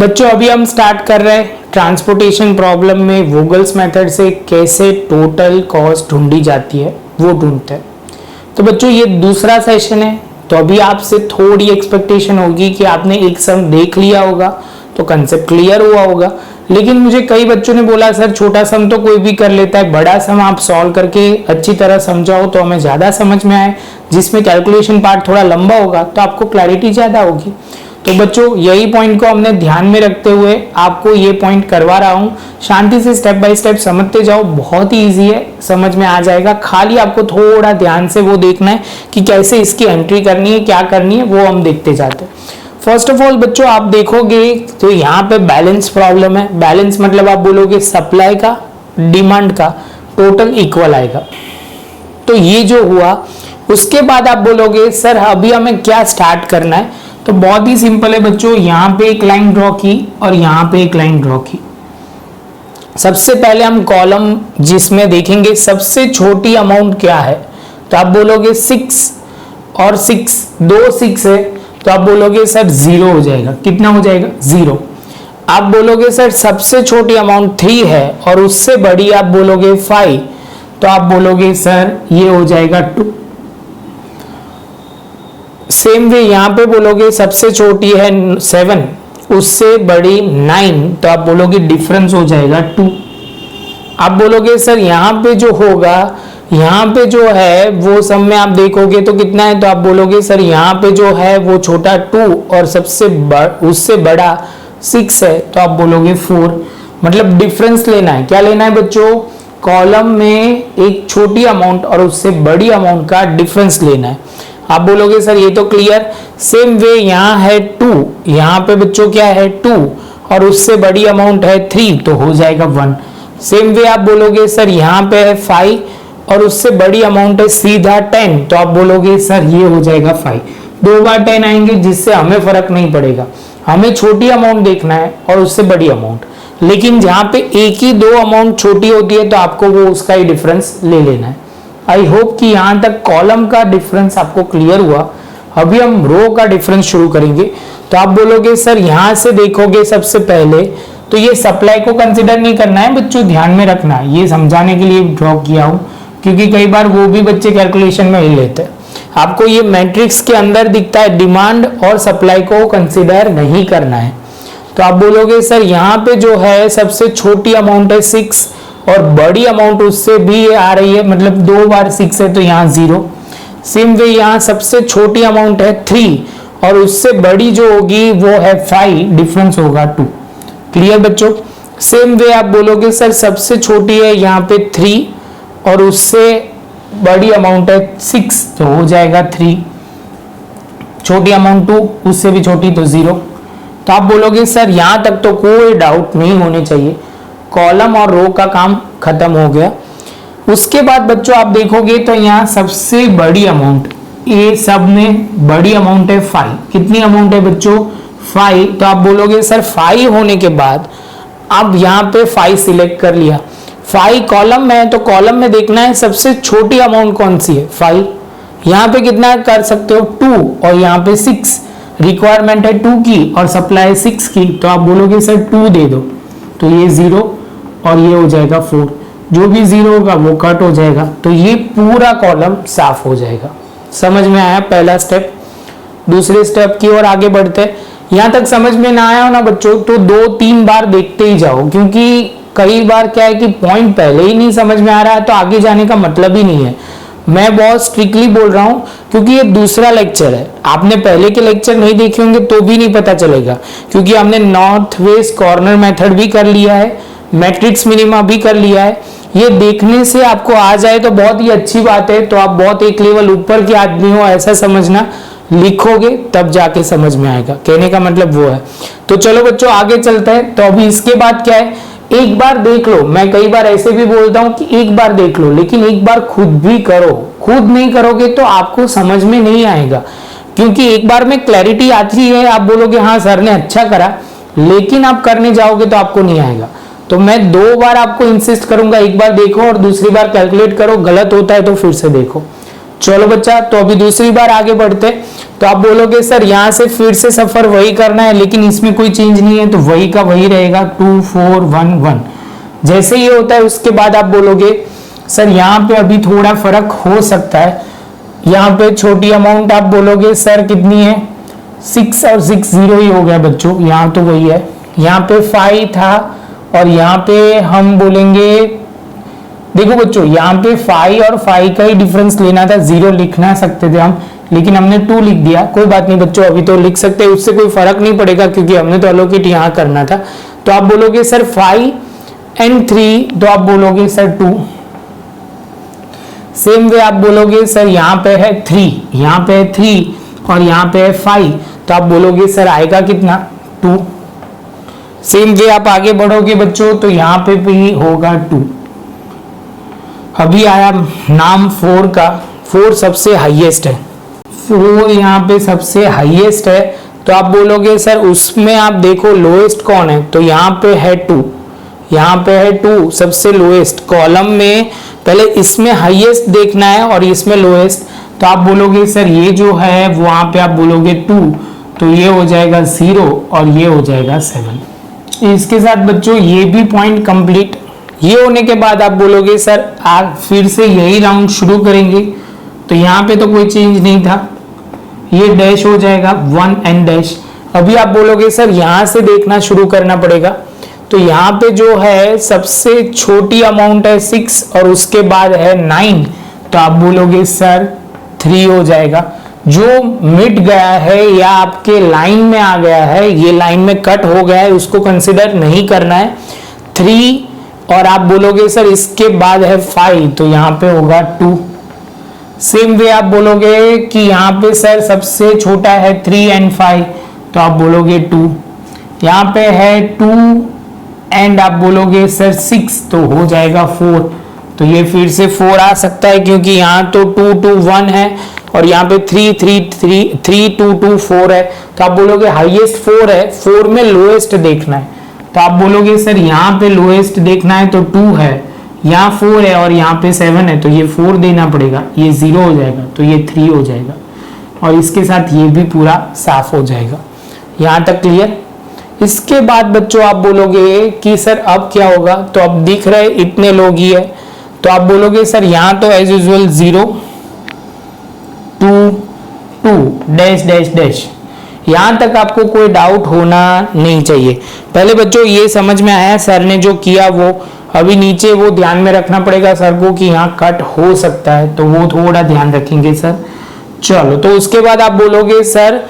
बच्चों अभी हम स्टार्ट कर रहे हैं ट्रांसपोर्टेशन प्रॉब्लम में वोगल्स मेथड से कैसे टोटल कॉस्ट ढूंढी जाती है वो ढूंढते हैं। तो बच्चों ये दूसरा सेशन है, तो अभी आपसे थोड़ी एक्सपेक्टेशन होगी कि आपने एक सम देख लिया होगा तो कंसेप्ट क्लियर हुआ होगा। लेकिन मुझे कई बच्चों ने बोला सर छोटा सम तो कोई भी कर लेता है, बड़ा सम आप सॉल्व करके अच्छी तरह समझाओ तो हमें ज्यादा समझ में आए, जिसमें कैलकुलेशन पार्ट थोड़ा लंबा होगा तो आपको क्लैरिटी ज्यादा होगी। तो बच्चों यही पॉइंट को हमने ध्यान में रखते हुए आपको ये पॉइंट करवा रहा हूँ। शांति से स्टेप बाय स्टेप समझते जाओ, बहुत ही इजी है, समझ में आ जाएगा। खाली आपको थोड़ा ध्यान से वो देखना है कि कैसे इसकी एंट्री करनी है, क्या करनी है, वो हम देखते जाते हैं। फर्स्ट ऑफ ऑल बच्चों आप देखोगे तो यहाँ पे बैलेंस प्रॉब्लम है। बैलेंस मतलब आप बोलोगे सप्लाई का डिमांड का टोटल इक्वल आएगा। तो ये जो हुआ उसके बाद आप बोलोगे सर अभी हमें क्या स्टार्ट करना है। तो बहुत ही सिंपल है बच्चों, यहाँ पे एक लाइन ड्रॉ की और यहाँ पे एक लाइन ड्रॉ की। सबसे पहले हम कॉलम जिसमें देखेंगे सबसे छोटी अमाउंट क्या है, तो आप बोलोगे 6 और 6 दो 6 है, तो आप बोलोगे सर 0 हो जाएगा। कितना हो जाएगा? 0। आप बोलोगे सर सबसे छोटी अमाउंट 3 है और उससे बड़ी आप बोलोगे 5, तो आप बोलोगे सर ये हो जाएगा 2। सेम वे यहाँ पे बोलोगे सबसे छोटी है 7, उससे बड़ी 9, तो आप बोलोगे डिफरेंस हो जाएगा 2। आप बोलोगे सर यहाँ पे जो होगा, यहाँ पे जो है वो सब में आप देखोगे तो कितना है, तो आप बोलोगे सर यहाँ पे जो है वो छोटा 2 और सबसे उससे बड़ा 6 है, तो आप बोलोगे 4। मतलब डिफरेंस लेना है। क्या लेना है बच्चों? कॉलम में एक छोटी अमाउंट और उससे बड़ी अमाउंट का डिफरेंस लेना है। आप बोलोगे सर ये तो क्लियर। सेम वे यहाँ है 2, यहाँ पे बच्चों क्या है 2 और उससे बड़ी अमाउंट है 3, तो हो जाएगा 1। सेम वे आप बोलोगे सर यहाँ पे है 5 और उससे बड़ी अमाउंट है सीधा 10, तो आप बोलोगे सर ये हो जाएगा 5। 2 बार 10 आएंगे जिससे हमें फर्क नहीं पड़ेगा, हमें छोटी अमाउंट देखना है और उससे बड़ी अमाउंट। लेकिन जहाँ पे एक ही 2 अमाउंट छोटी होती है तो आपको वो उसका ही डिफरेंस ले लेना है। आई होप कि यहाँ तक कॉलम का डिफरेंस आपको क्लियर हुआ। अभी हम रो का डिफरेंस शुरू करेंगे। तो आप बोलोगे सर यहाँ से देखोगे सबसे पहले तो ये सप्लाई को कंसिडर नहीं करना है बच्चों, ध्यान में रखना है, ये समझाने के लिए ड्रॉ किया हूँ क्योंकि कई बार वो भी बच्चे कैलकुलेशन में ही लेते हैं। आपको ये मैट्रिक्स के अंदर दिखता है, डिमांड और सप्लाई को कंसिडर नहीं करना है। तो आप बोलोगे सर यहाँ पे जो है सबसे छोटी अमाउंट है 6 और बड़ी अमाउंट उससे भी आ रही है, मतलब 2 बार 6 है तो यहाँ 0। सेम वे यहाँ सबसे छोटी अमाउंट है 3 और उससे बड़ी जो होगी वो है 5, डिफरेंस होगा 2। क्लियर बच्चों? सेम वे आप बोलोगे सर सबसे छोटी है यहाँ पे 3 और उससे बड़ी अमाउंट है 6, तो हो जाएगा 3। छोटी अमाउंट 2, उससे भी छोटी तो 0। तो आप बोलोगे सर यहाँ तक तो कोई डाउट नहीं होने चाहिए, कॉलम और रो का काम खत्म हो गया। उसके बाद बच्चों आप देखोगे तो यहाँ सबसे बड़ी अमाउंट, ये सब में बड़ी अमाउंट है 5। कितनी अमाउंट है बच्चों? 5। तो आप बोलोगे सर 5 होने के बाद अब यहाँ पे 5 सिलेक्ट कर लिया। 5 कॉलम में है तो कॉलम में देखना है सबसे छोटी अमाउंट कौन सी है, 5। यहाँ पे कितना कर सकते हो 2 और यहाँ पे 6, रिक्वायरमेंट है 2 की और सप्लाई 6 की, तो आप बोलोगे सर 2 दे दो, तो ये 0 और ये हो जाएगा 4। जो भी 0 होगा वो कट हो जाएगा, तो ये पूरा कॉलम साफ हो जाएगा। समझ में आया पहला स्टेप? दूसरे स्टेप की ओर आगे बढ़ते हैं। यहाँ तक समझ में ना आया हो ना बच्चों तो 2-3 बार देखते ही जाओ, क्योंकि कई बार क्या है कि पॉइंट पहले ही नहीं समझ में आ रहा है तो आगे जाने का मतलब ही नहीं है। मैं बहुत स्ट्रिक्टली बोल रहा हूँ क्योंकि ये दूसरा लेक्चर है, आपने पहले के लेक्चर नहीं देखे होंगे तो भी नहीं पता चलेगा, क्योंकि हमने नॉर्थ वेस्ट कॉर्नर मेथड भी कर लिया है, मैट्रिक्स मिनिमा भी कर लिया है। ये देखने से आपको आ जाए तो बहुत ही अच्छी बात है, तो आप बहुत एक लेवल ऊपर के आदमी हो ऐसा समझना, लिखोगे तब जाके समझ में आएगा, कहने का मतलब वो है। तो चलो बच्चों आगे चलते हैं। तो अभी इसके बाद क्या है, एक बार देख लो, मैं कई बार ऐसे भी बोलता हूं कि एक बार देख लो, लेकिन एक बार खुद भी करो। खुद नहीं करोगे तो आपको समझ में नहीं आएगा, क्योंकि एक बार में क्लैरिटी आती है, आप बोलोगे हाँ सर ने अच्छा करा, लेकिन आप करने जाओगे तो आपको नहीं आएगा। तो मैं 2 बार आपको इंसिस्ट करूंगा, एक बार देखो और दूसरी बार कैलकुलेट करो, गलत होता है तो फिर से देखो। चलो बच्चा, तो अभी दूसरी बार आगे बढ़ते। तो आप बोलोगे सर यहाँ से फिर से सफर वही करना है, लेकिन इसमें कोई चेंज नहीं है, तो वही का वही रहेगा 2 4 1 1। जैसे ये होता है उसके बाद आप बोलोगे सर यहाँ पे अभी थोड़ा फर्क हो सकता है, यहाँ पे छोटी अमाउंट आप बोलोगे सर कितनी है, 6 और 6 0 ही हो गया बच्चों, यहाँ तो वही है। यहाँ पे 5 था और यहाँ पे हम बोलेंगे, देखो बच्चों यहाँ पे 5 और 5 का ही डिफरेंस लेना था, 0 लिखना सकते थे हम, लेकिन हमने 2 लिख दिया। कोई बात नहीं बच्चों, अभी तो लिख सकते हैं, उससे कोई फर्क नहीं पड़ेगा क्योंकि हमने तो अलोकेट यहाँ करना था। तो आप बोलोगे सर 5 and 3, तो आप बोलोगे सर 2। सेम वे आप बोलोगे सर यहाँ पे है 3, यहाँ पे है 3 और यहाँ पे है 5, तो आप बोलोगे सर आएगा कितना, 2। सेम वे आप आगे बढ़ोगे बच्चों, तो यहाँ पे भी होगा 2। अभी आया नाम 4 का, 4 सबसे हाईएस्ट है, 4 यहाँ पे सबसे हाईएस्ट है। तो आप बोलोगे सर उसमें आप देखो लोएस्ट कौन है, तो यहाँ पे है 2, यहाँ पे है 2 सबसे लोएस्ट कॉलम में, पहले इसमें हाईएस्ट देखना है और इसमें लोएस्ट। तो आप बोलोगे सर ये जो है वहां पे आप बोलोगे 2, तो ये हो जाएगा 0 और ये हो जाएगा 7। इसके साथ बच्चों ये भी पॉइंट कंप्लीट। ये होने के बाद आप बोलोगे सर आप फिर से यही राउंड शुरू करेंगे, तो यहाँ पे तो कोई चेंज नहीं था, ये डैश हो जाएगा 1 एंड डैश। अभी आप बोलोगे सर यहाँ से देखना शुरू करना पड़ेगा, तो यहाँ पे जो है सबसे छोटी अमाउंट है 6 और उसके बाद है 9, तो आप बोलोगे सर 3 हो जाएगा। जो मिट गया है या आपके लाइन में आ गया है, ये लाइन में कट हो गया है, उसको कंसिडर नहीं करना है। 3 और आप बोलोगे सर इसके बाद है 5, तो यहाँ पे होगा 2। सेम वे आप बोलोगे कि यहाँ पे सर सबसे छोटा है 3 एंड 5, तो आप बोलोगे 2। यहाँ पे है 2 एंड आप बोलोगे सर 6, तो हो जाएगा 4। तो ये फिर से 4 आ सकता है क्योंकि यहाँ तो 2 2 1 है और यहाँ पे 3 3 3 3 2 2 4 है, तो आप बोलोगे हाईएस्ट 4 है, 4 में लोएस्ट देखना है। तो आप बोलोगे सर यहाँ पे लोएस्ट देखना है तो 2 है, यहाँ 4 है और यहाँ पे 7 है, तो ये 4 देना पड़ेगा, ये 0 हो जाएगा, तो ये 3 हो जाएगा और इसके साथ ये भी पूरा साफ हो जाएगा। यहाँ तक क्लियर। इसके बाद बच्चों आप बोलोगे कि सर अब क्या होगा, तो अब दिख रहे इतने लोग ही है, तो आप बोलोगे सर यहाँ तो as usual 0 2 2 dash dash dash. यहाँ तक आपको कोई डाउट होना नहीं चाहिए। पहले बच्चों ये समझ में आया सर ने जो किया वो, अभी नीचे वो ध्यान में रखना पड़ेगा सर को कि यहाँ कट हो सकता है, तो वो थोड़ा ध्यान रखेंगे सर। चलो, तो उसके बाद आप बोलोगे सर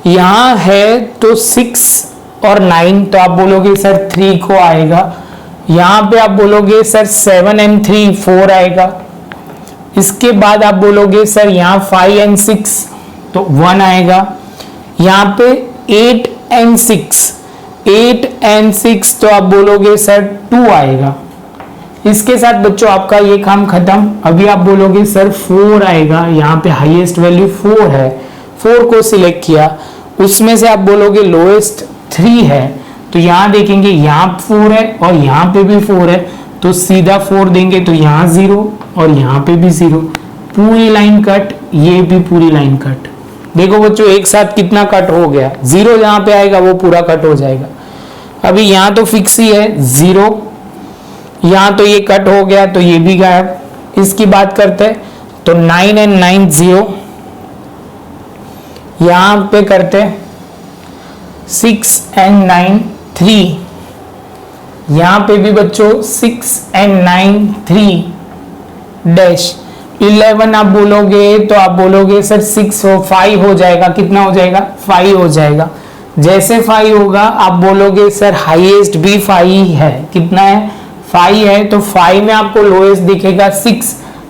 यहाँ है तो 6 और 9, तो आप बोलोगे सर 3 को आएगा। यहाँ पे आप बोलोगे सर 7 एंड 3 4 आएगा। इसके बाद आप बोलोगे सर यहाँ 5 एंड 6 तो 1 आएगा। यहाँ पे 8 एंड 6 तो आप बोलोगे सर 2 आएगा। इसके साथ बच्चों आपका ये काम खत्म। अभी आप बोलोगे सर 4 आएगा, यहाँ पे हाईएस्ट वैल्यू 4 है, 4 को सिलेक्ट किया, उसमें से आप बोलोगे लोएस्ट 3 है, तो यहाँ देखेंगे यहाँ 4 है और यहाँ पे भी 4 है, तो सीधा 4 देंगे, तो यहाँ 0 और यहाँ पे भी 0, पूरी लाइन कट, ये भी पूरी लाइन कट। देखो बच्चों एक साथ कितना कट हो गया, 0 जहाँ पे आएगा वो पूरा कट हो जाएगा। अभी यहाँ तो फिक्स ही है 0, यहाँ तो ये कट हो गया तो ये भी गायब। इसकी बात करते हैं तो 9 एंड 9 0, यहाँ पे करते हैं 6 एंड 9 3, यहाँ पे भी बच्चों 6 एंड 9 3 डैश। 11 आप बोलोगे तो आप बोलोगे सर 6 हो 5 हो जाएगा, कितना हो जाएगा 5 हो जाएगा। जैसे 5 होगा आप बोलोगे सर हाईएस्ट भी 5 है, कितना है 5 है, तो 5 में आपको लोएस्ट दिखेगा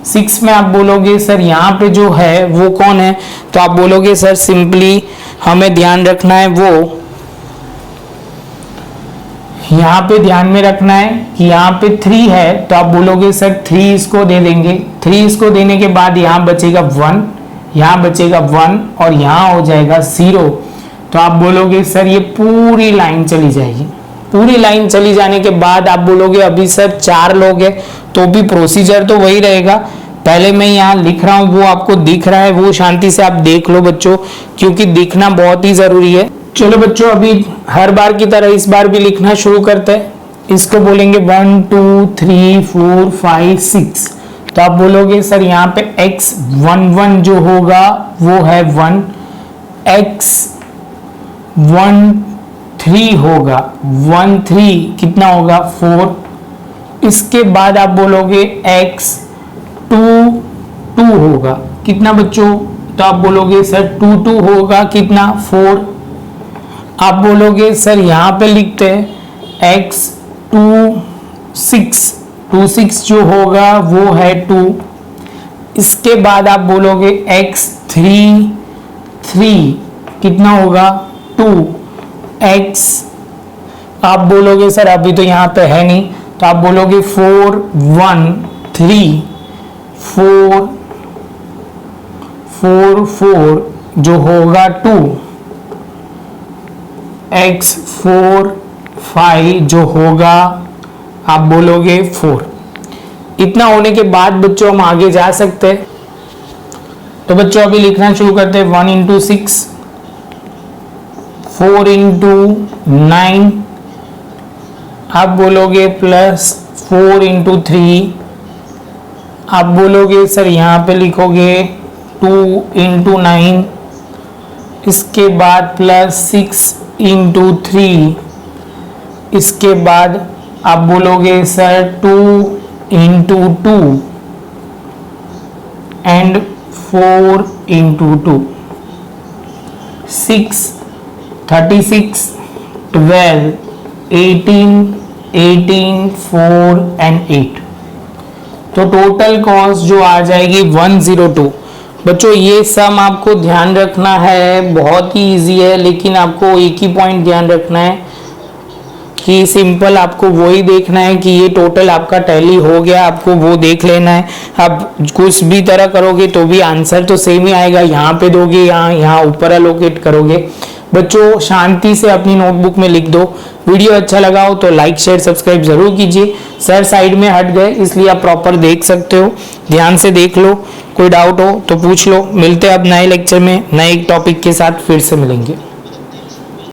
6 में आप बोलोगे सर यहाँ पे जो है वो कौन है, तो आप बोलोगे सर सिंपली हमें ध्यान रखना है वो, यहाँ पे ध्यान में रखना है कि यहाँ पे 3 है, तो आप बोलोगे सर 3 इसको दे देंगे। 3 इसको देने के बाद यहाँ बचेगा 1, यहाँ बचेगा 1 और यहाँ हो जाएगा 0, तो आप बोलोगे सर ये पूरी लाइन चली जाएगी। पूरी लाइन चली जाने के बाद आप बोलोगे अभी सर 4 लोग हैं, तो भी प्रोसीजर तो वही रहेगा, पहले मैं यहाँ लिख रहा हूँ, वो आपको दिख रहा है, वो शांति से आप देख लो बच्चों, क्योंकि दिखना बहुत ही जरूरी है। चलो बच्चों, अभी हर बार की तरह इस बार भी लिखना शुरू करते हैं। इसको बोलेंगे 1 2 3 4 5 6। तो आप बोलोगे सर यहाँ पे x11 जो होगा वो है 1, x13 होगा 13 कितना होगा 4। इसके बाद आप बोलोगे x22 होगा कितना बच्चों, तो आप बोलोगे सर 22 होगा कितना 4। आप बोलोगे सर यहाँ पे लिखते हैं x26 जो होगा वो है 2। इसके बाद आप बोलोगे x33 कितना होगा 2, x आप बोलोगे सर अभी तो यहाँ पे है नहीं, तो आप बोलोगे 413 4 जो होगा 2, x45 जो होगा आप बोलोगे 4। इतना होने के बाद बच्चों हम आगे जा सकते हैं। तो बच्चों अभी लिखना शुरू करते हैं। 1 into 6, 4 into 9 आप बोलोगे प्लस 4 into 3 आप बोलोगे सर यहाँ पे लिखोगे 2 into 9। इसके बाद प्लस 6 into 3। इसके बाद आप बोलोगे sir 2 into 2 and 4 into 2। 6 36 12 18 4 and 8। तो टोटल कॉस्ट जो आ जाएगी 102। बच्चों ये सम आपको ध्यान रखना है, बहुत ही इजी है, लेकिन आपको एक ही पॉइंट ध्यान रखना है कि सिंपल आपको वही देखना है कि ये टोटल आपका टैली हो गया, आपको वो देख लेना है। आप कुछ भी तरह करोगे तो भी आंसर तो सेम ही आएगा, यहाँ पे दोगे यहाँ ऊपर अलोकेट करोगे। बच्चों शांति से अपनी नोटबुक में लिख दो। वीडियो अच्छा लगा हो तो लाइक शेयर सब्सक्राइब जरूर कीजिए। सर साइड में हट गए इसलिए आप प्रॉपर देख सकते हो, ध्यान से देख लो। कोई डाउट हो तो पूछ लो। मिलते हैं अब नए लेक्चर में नए टॉपिक के साथ, फिर से मिलेंगे।